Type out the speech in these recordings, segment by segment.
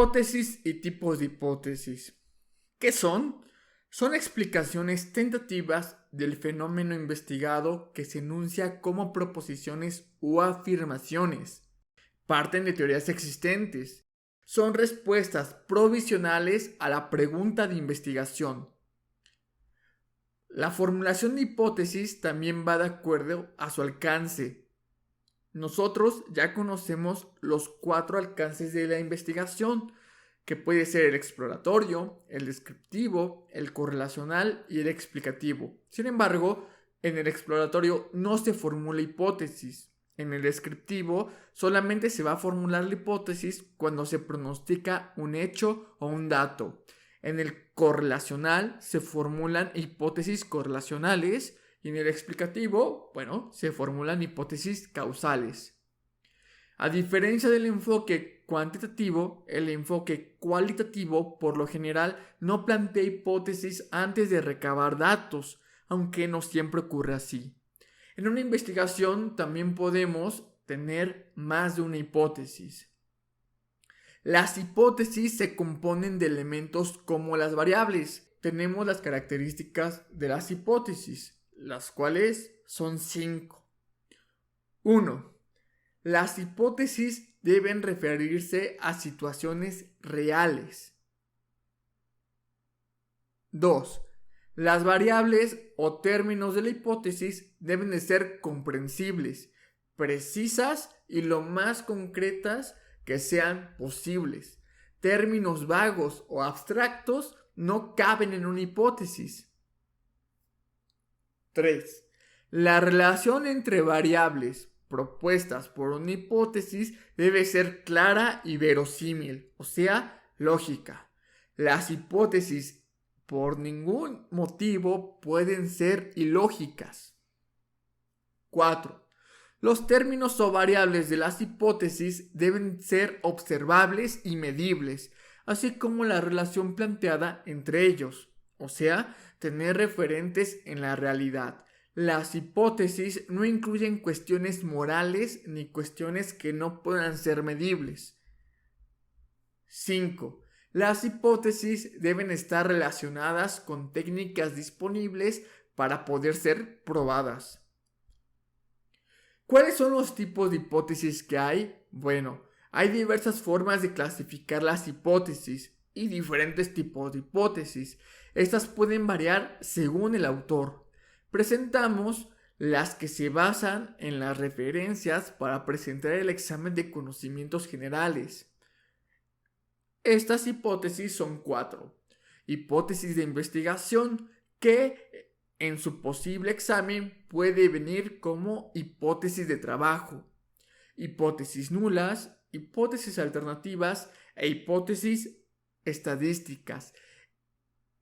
Hipótesis y tipos de hipótesis. ¿Qué son? Son explicaciones tentativas del fenómeno investigado que se enuncia como proposiciones o afirmaciones. Parten de teorías existentes. Son respuestas provisionales a la pregunta de investigación. La formulación de hipótesis también va de acuerdo a su alcance. Nosotros ya conocemos los 4 alcances de la investigación, que puede ser el exploratorio, el descriptivo, el correlacional y el explicativo. Sin embargo, en el exploratorio no se formula hipótesis. En el descriptivo solamente se va a formular la hipótesis cuando se pronostica un hecho o un dato. En el correlacional se formulan hipótesis correlacionales y en el explicativo, se formulan hipótesis causales. A diferencia del enfoque cuantitativo, el enfoque cualitativo por lo general no plantea hipótesis antes de recabar datos, aunque no siempre ocurre así. En una investigación también podemos tener más de una hipótesis. Las hipótesis se componen de elementos como las variables. Tenemos las características de las hipótesis, las cuales son 5. 1. Las hipótesis deben referirse a situaciones reales. 2. Las variables o términos de la hipótesis deben de ser comprensibles, precisas y lo más concretas que sean posibles. Términos vagos o abstractos no caben en una hipótesis. 3. La relación entre variables propuestas por una hipótesis debe ser clara y verosímil, o sea, lógica. Las hipótesis por ningún motivo pueden ser ilógicas. 4. Los términos o variables de las hipótesis deben ser observables y medibles, así como la relación planteada entre ellos, o sea, tener referentes en la realidad. Las hipótesis no incluyen cuestiones morales ni cuestiones que no puedan ser medibles. 5. Las hipótesis deben estar relacionadas con técnicas disponibles para poder ser probadas. ¿Cuáles son los tipos de hipótesis que hay? Bueno, hay diversas formas de clasificar las hipótesis y diferentes tipos de hipótesis. Estas pueden variar según el autor. Presentamos las que se basan en las referencias para presentar el examen de conocimientos generales. Estas hipótesis son 4. Hipótesis de investigación que en su posible examen puede venir como hipótesis de trabajo, hipótesis nulas, hipótesis alternativas e hipótesis estadísticas.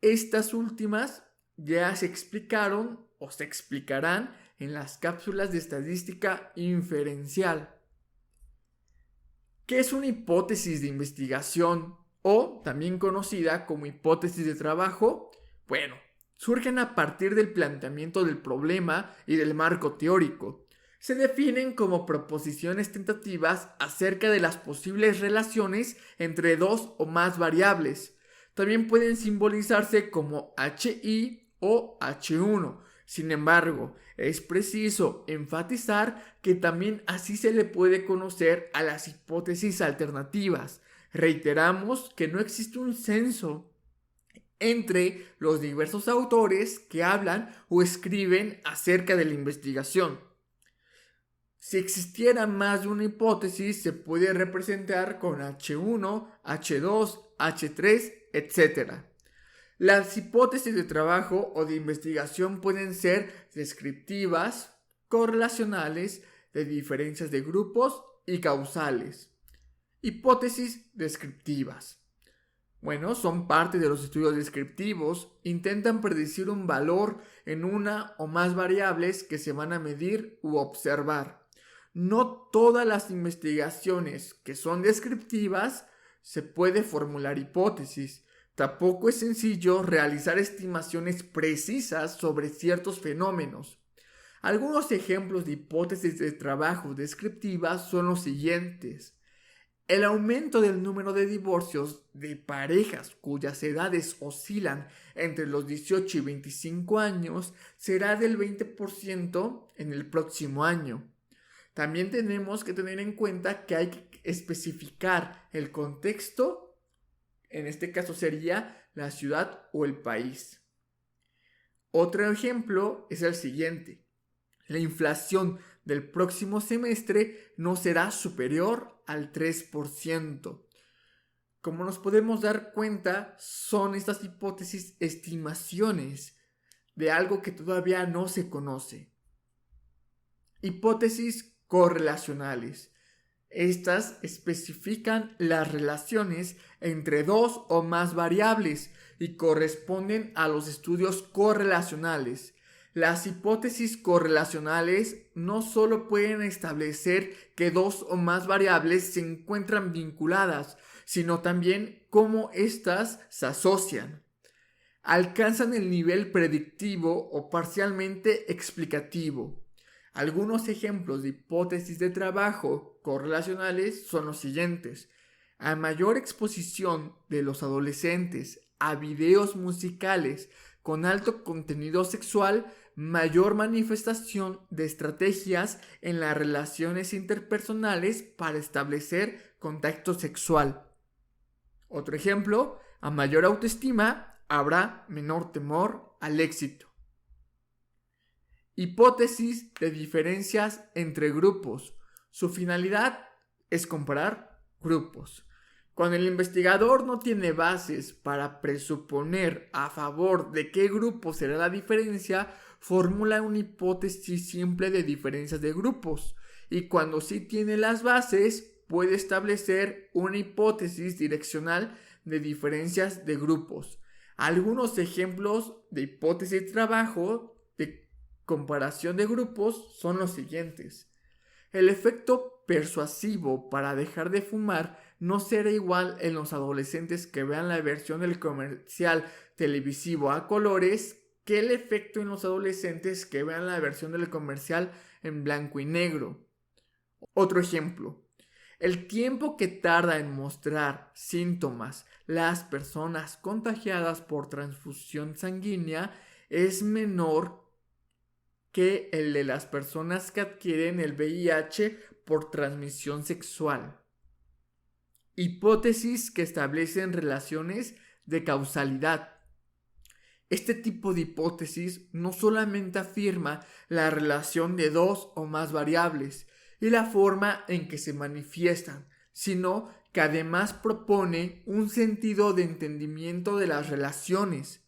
Estas últimas ya se explicaron o se explicarán en las cápsulas de estadística inferencial. ¿Qué es una hipótesis de investigación o también conocida como hipótesis de trabajo? Bueno, surgen a partir del planteamiento del problema y del marco teórico. Se definen como proposiciones tentativas acerca de las posibles relaciones entre 2 o más variables. También pueden simbolizarse como HI o H1. Sin embargo, es preciso enfatizar que también así se le puede conocer a las hipótesis alternativas. Reiteramos que no existe un censo entre los diversos autores que hablan o escriben acerca de la investigación. Si existiera más de una hipótesis, se puede representar con H1, H2, H3, etc. Las hipótesis de trabajo o de investigación pueden ser descriptivas, correlacionales, de diferencias de grupos y causales. Hipótesis descriptivas. Son parte de los estudios descriptivos. Intentan predecir un valor en una o más variables que se van a medir u observar. No todas las investigaciones que son descriptivas se puede formular hipótesis. Tampoco es sencillo realizar estimaciones precisas sobre ciertos fenómenos. Algunos ejemplos de hipótesis de trabajo descriptivas son los siguientes. El aumento del número de divorcios de parejas cuyas edades oscilan entre los 18 y 25 años será del 20% en el próximo año. También tenemos que tener en cuenta que hay que especificar el contexto, en este caso sería la ciudad o el país. Otro ejemplo es el siguiente. La inflación del próximo semestre no será superior al 3%. Como nos podemos dar cuenta, son estas hipótesis estimaciones de algo que todavía no se conoce. Hipótesis correlacionales. Estas especifican las relaciones entre dos o más variables y corresponden a los estudios correlacionales. Las hipótesis correlacionales no solo pueden establecer que dos o más variables se encuentran vinculadas, sino también cómo éstas se asocian. Alcanzan el nivel predictivo o parcialmente explicativo. Algunos ejemplos de hipótesis de trabajo correlacionales son los siguientes. A mayor exposición de los adolescentes a videos musicales con alto contenido sexual, mayor manifestación de estrategias en las relaciones interpersonales para establecer contacto sexual. Otro ejemplo, a mayor autoestima, habrá menor temor al éxito. Hipótesis de diferencias entre grupos. Su finalidad es comparar grupos. Cuando el investigador no tiene bases para presuponer a favor de qué grupo será la diferencia, formula una hipótesis simple de diferencias de grupos. Y cuando sí tiene las bases, puede establecer una hipótesis direccional de diferencias de grupos. Algunos ejemplos de hipótesis de trabajo de comparación de grupos son los siguientes. El efecto persuasivo para dejar de fumar no será igual en los adolescentes que vean la versión del comercial televisivo a colores que el efecto en los adolescentes que vean la versión del comercial en blanco y negro. Otro ejemplo. El tiempo que tarda en mostrar síntomas las personas contagiadas por transfusión sanguínea es menor que el de las personas que adquieren el VIH por transmisión sexual. Hipótesis que establecen relaciones de causalidad. Este tipo de hipótesis no solamente afirma la relación de dos o más variables y la forma en que se manifiestan, sino que además propone un sentido de entendimiento de las relaciones.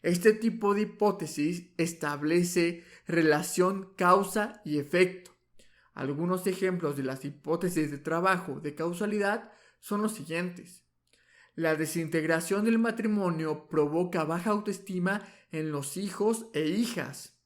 Este tipo de hipótesis establece relación causa y efecto. Algunos ejemplos de las hipótesis de trabajo de causalidad son los siguientes. La desintegración del matrimonio provoca baja autoestima en los hijos e hijas.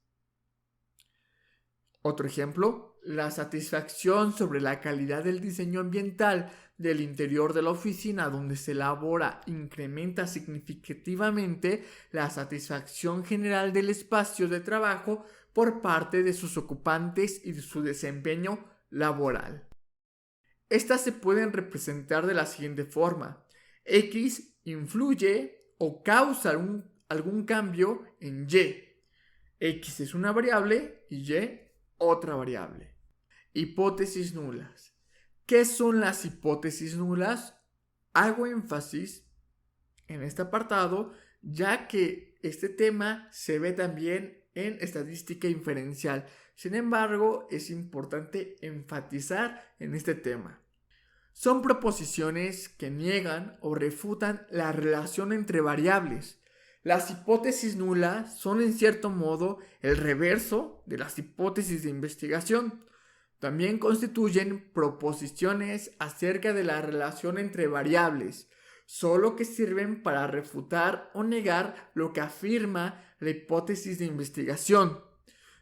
Otro ejemplo, la satisfacción sobre la calidad del diseño ambiental del interior de la oficina donde se elabora incrementa significativamente la satisfacción general del espacio de trabajo por parte de sus ocupantes y de su desempeño laboral. Estas se pueden representar de la siguiente forma. X influye o causa algún cambio en Y. X es una variable y Y otra variable. Hipótesis nulas. ¿Qué son las hipótesis nulas? Hago énfasis en este apartado ya que este tema se ve también en estadística inferencial. Sin embargo, es importante enfatizar en este tema. Son proposiciones que niegan o refutan la relación entre variables. Las hipótesis nulas son en cierto modo el reverso de las hipótesis de investigación. También constituyen proposiciones acerca de la relación entre variables, solo que sirven para refutar o negar lo que afirma la hipótesis de investigación.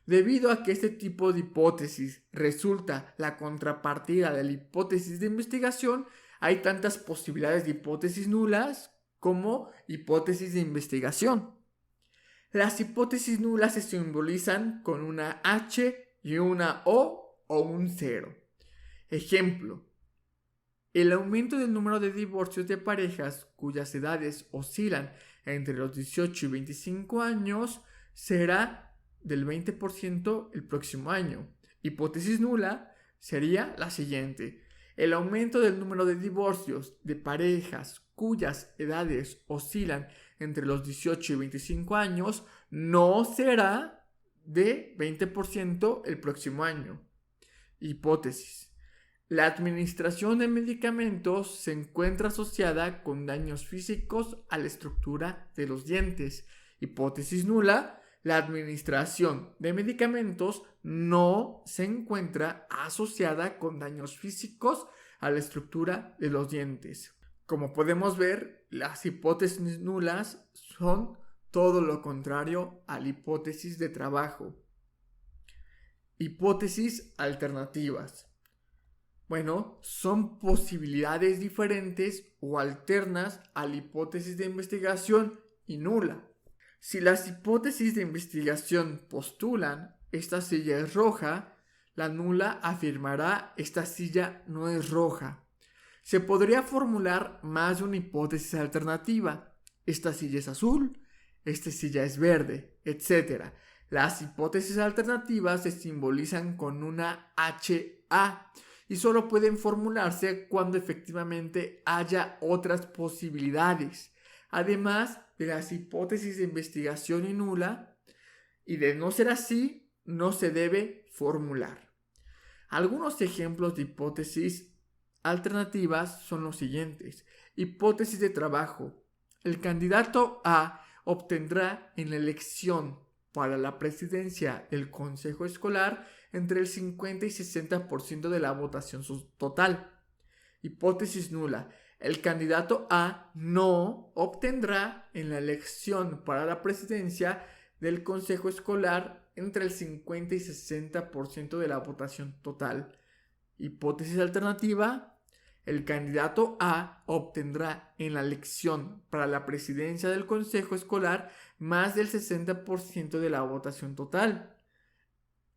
Debido a que este tipo de hipótesis resulta la contrapartida de la hipótesis de investigación, hay tantas posibilidades de hipótesis nulas como hipótesis de investigación. Las hipótesis nulas se simbolizan con una H y una O un 0. Ejemplo. el aumento del número de divorcios de parejas cuyas edades oscilan entre los 18 y 25 años será del 20% el próximo año. Hipótesis nula sería la siguiente: el aumento del número de divorcios de parejas cuyas edades oscilan entre los 18 y 25 años no será de 20% el próximo año. Hipótesis: la administración de medicamentos se encuentra asociada con daños físicos a la estructura de los dientes. Hipótesis nula: la administración de medicamentos no se encuentra asociada con daños físicos a la estructura de los dientes. Como podemos ver, las hipótesis nulas son todo lo contrario a la hipótesis de trabajo. Hipótesis alternativas. Bueno, son posibilidades diferentes o alternas a la hipótesis de investigación y nula. Si las hipótesis de investigación postulan esta silla es roja, la nula afirmará esta silla no es roja. Se podría formular más de una hipótesis alternativa. Esta silla es azul, esta silla es verde, etc. Las hipótesis alternativas se simbolizan con una HA y solo pueden formularse cuando efectivamente haya otras posibilidades. Además de las hipótesis de investigación y nula, y de no ser así, no se debe formular. Algunos ejemplos de hipótesis alternativas son los siguientes. Hipótesis de trabajo. El candidato A obtendrá en la elección para la presidencia del consejo escolar entre el 50 y 60% de la votación total. Hipótesis nula. El candidato A no obtendrá en la elección para la presidencia del consejo escolar entre el 50 y 60% de la votación total. Hipótesis alternativa: el candidato A obtendrá en la elección para la presidencia del consejo escolar más del 60% de la votación total.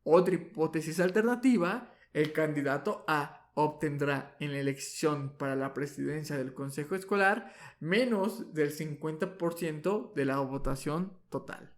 Otra hipótesis alternativa: el candidato A obtendrá en la elección para la presidencia del consejo escolar menos del 50% de la votación total.